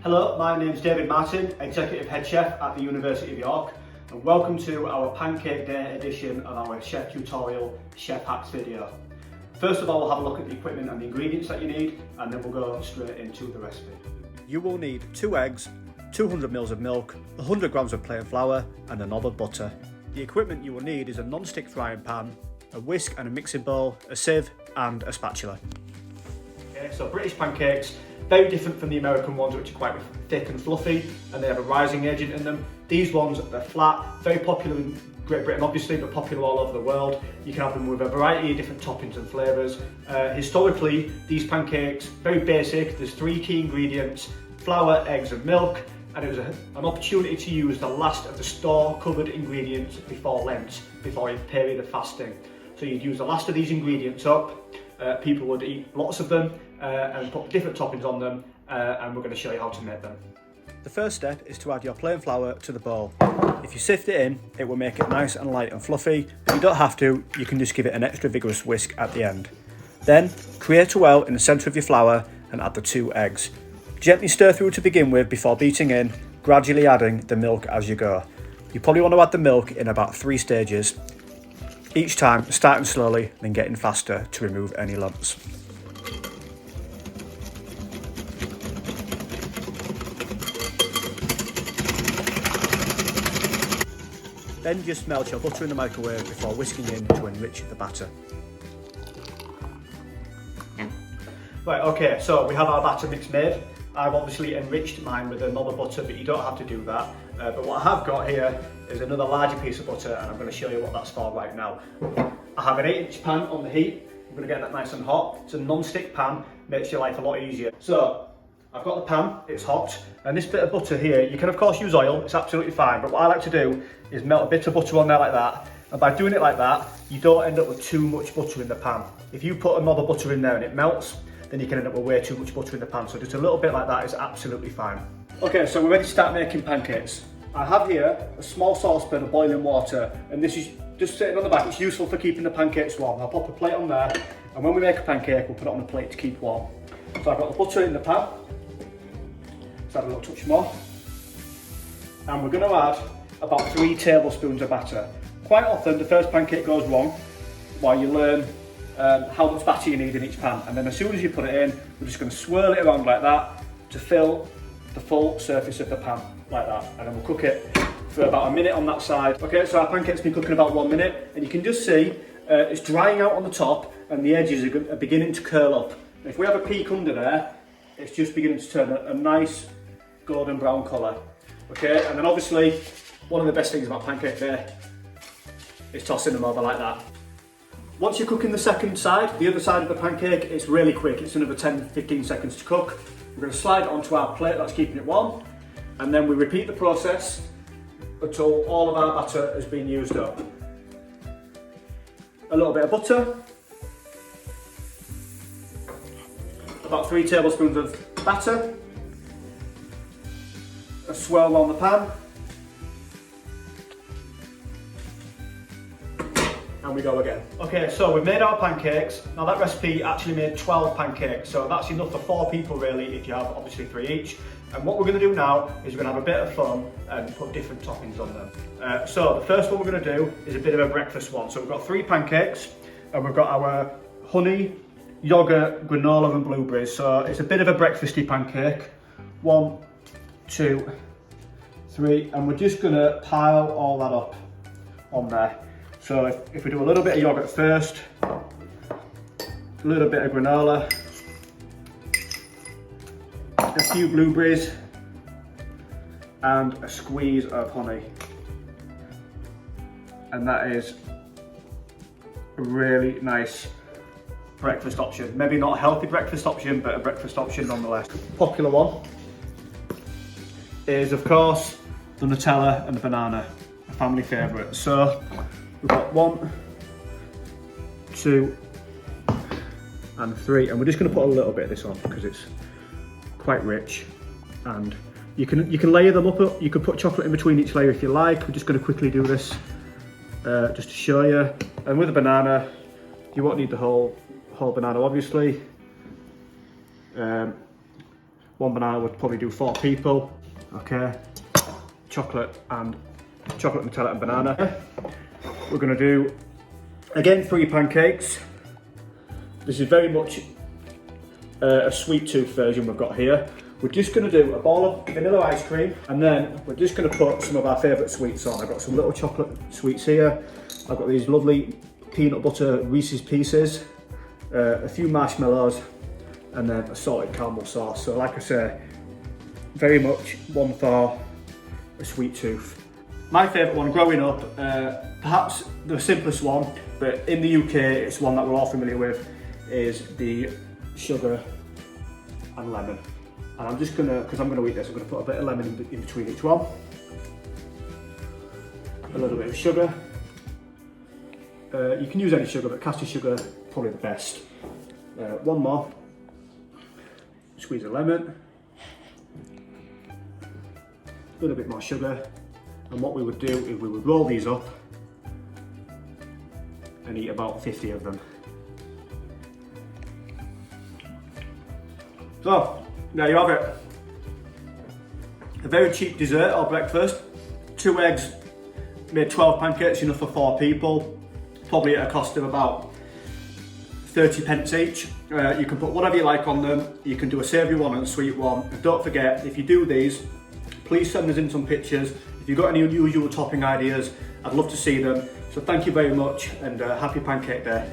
Hello, my name's David Martin, Executive Head Chef at the University of York, and welcome to our Pancake Day edition of our chef tutorial chef hacks video. First of all, we'll have a look at the equipment and the ingredients that you need, and then we'll go straight into the recipe. You will need 2 eggs, 200 ml of milk, 100 grams of plain flour, and a knob of butter. The equipment you will need is a non-stick frying pan, a whisk and a mixing bowl, a sieve, and a spatula. Okay, so British pancakes, very different from the American ones, which are quite thick and fluffy, and they have a rising agent in them. These ones, they're flat, very popular in Great Britain obviously, but popular all over the world. You can have them with a variety of different toppings and flavours. Historically, these pancakes, very basic, there's 3 key ingredients: flour, eggs and milk, and it was an opportunity to use the last of the store-covered ingredients before Lent, before a period of fasting. So you'd use the last of these ingredients up, people would eat lots of them and put different toppings on them, and we're going to show you how to make them. The first step is to add your plain flour to the bowl. If you sift it in, it will make it nice and light and fluffy, but you don't have to, you can just give it an extra vigorous whisk at the end. Then, create a well in the centre of your flour and add the 2 eggs. Gently stir through to begin with before beating in, gradually adding the milk as you go. You probably want to add the milk in about 3 stages, each time starting slowly, then getting faster to remove any lumps. Then just melt your butter in the microwave before whisking in to enrich the batter. Right, okay, so we have our batter mix made. I've obviously enriched mine with a knob of butter, but you don't have to do that. But what I have got here is another larger piece of butter, and I'm going to show you what that's for right now. I have an 8-inch pan on the heat. I'm going to get that nice and hot. It's a non-stick pan, makes your life a lot easier. So I've got the pan, it's hot, and this bit of butter here, you can of course use oil, it's absolutely fine, but what I like to do is melt a bit of butter on there like that, and by doing it like that, you don't end up with too much butter in the pan. If you put a knob of butter in there and it melts, then you can end up with way too much butter in the pan, so just a little bit like that is absolutely fine. Okay, so we're ready to start making pancakes. I have here a small saucepan of boiling water, and this is just sitting on the back. It's useful for keeping the pancakes warm. I'll pop a plate on there, and when we make a pancake, we'll put it on the plate to keep warm. So I've got the butter in the pan. Let's add a little touch more. And we're going to add about 3 tablespoons of batter. Quite often, the first pancake goes wrong while you learn how much batter you need in each pan, and then as soon as you put it in, we're just going to swirl it around like that to fill the full surface of the pan like that, and then we'll cook it for about a minute on that side. Okay, so our pancake's been cooking about 1 minute, and you can just see it's drying out on the top and the edges are beginning to curl up. And if we have a peek under there, it's just beginning to turn a nice golden brown colour. Okay, and then obviously one of the best things about pancake day is tossing them over like that. Once you're cooking the second side, the other side of the pancake, it's really quick. It's another 10-15 seconds to cook. We're going to slide it onto our plate that's keeping it warm, and then we repeat the process until all of our batter has been used up. A little bit of butter, about 3 tablespoons of batter, a swirl around the pan, and we go again. Okay, so we've made our pancakes. Now that recipe actually made 12 pancakes, so that's enough for 4 people really, if you have obviously 3 each. And what we're going to do now is we're going to have a bit of fun and put different toppings on them. So the first one we're going to do is a bit of a breakfast one. So we've got 3 pancakes, and we've got our honey, yogurt, granola and blueberries. So it's a bit of a breakfasty pancake. 1, 2, 3, and we're just going to pile all that up on there. So if we do a little bit of yogurt first, a little bit of granola, a few blueberries, and a squeeze of honey. And that is a really nice breakfast option. Maybe not a healthy breakfast option, but a breakfast option nonetheless. Popular one is of course the Nutella and the banana, a family favourite. So we've got 1, 2 and 3, and we're just going to put a little bit of this on because it's quite rich, and you can layer them up. You can put chocolate in between each layer if you like. We're just going to quickly do this just to show you. And with a banana, you won't need the whole banana obviously. one banana would probably do 4 people. Okay, chocolate Nutella and banana. We're gonna do, again, 3 pancakes. This is very much a sweet tooth version we've got here. We're just gonna do a bowl of vanilla ice cream, and then we're just gonna put some of our favorite sweets on. I've got some little chocolate sweets here. I've got these lovely peanut butter Reese's Pieces, a few marshmallows, and then a salted caramel sauce. So like I say, very much one for a sweet tooth. My favourite one growing up, perhaps the simplest one, but in the UK it's one that we're all familiar with, is the sugar and lemon. And I'm just gonna, because I'm gonna eat this, I'm gonna put a bit of lemon in between each one. A little bit of sugar. You can use any sugar, but caster sugar is probably the best. One more. Squeeze a lemon. A little bit more sugar. And what we would do is we would roll these up and eat about 50 of them. So, there you have it. A very cheap dessert or breakfast. 2 eggs, made 12 pancakes, enough for 4 people. Probably at a cost of about 30 pence each. You can put whatever you like on them. You can do a savoury one and a sweet one. And don't forget, if you do these, please send us in some pictures. If you've got any unusual topping ideas, I'd love to see them. So thank you very much, and happy Pancake Day.